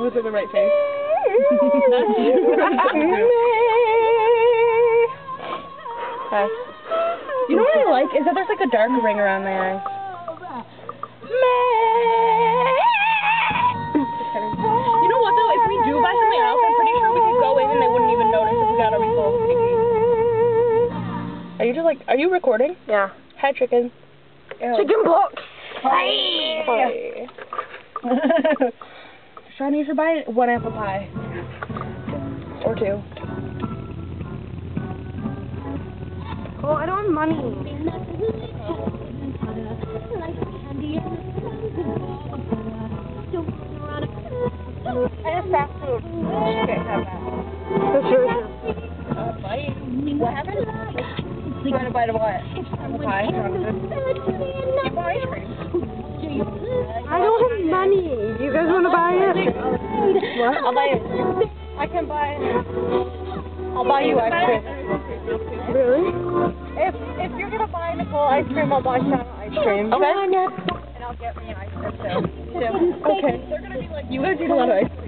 was in the right face. Okay. You know what I like is that there's like a dark ring around my eye. You know what though? If we do buy something else, I'm pretty sure we could go in and they wouldn't even notice if we got a refill. Are you recording? Yeah. Hi, chicken. Chicken box. Hi. Shani, you should buy 1 apple pie. Or 2. Oh, I don't have money. I have fast food. You can't have that. That's really true. Bite. What happened? Trying to bite a what? Apple pie? You want ice cream? I don't have money. Do you guys want to buy it? What? I'll buy it. I can buy it. I'll buy you ice cream. Really? If you're gonna buy Nicole ice cream, I'll buy Shauna ice cream. Okay. And I'll get me an ice cream too. Okay. They're gonna be like, you guys eat a lot of ice cream.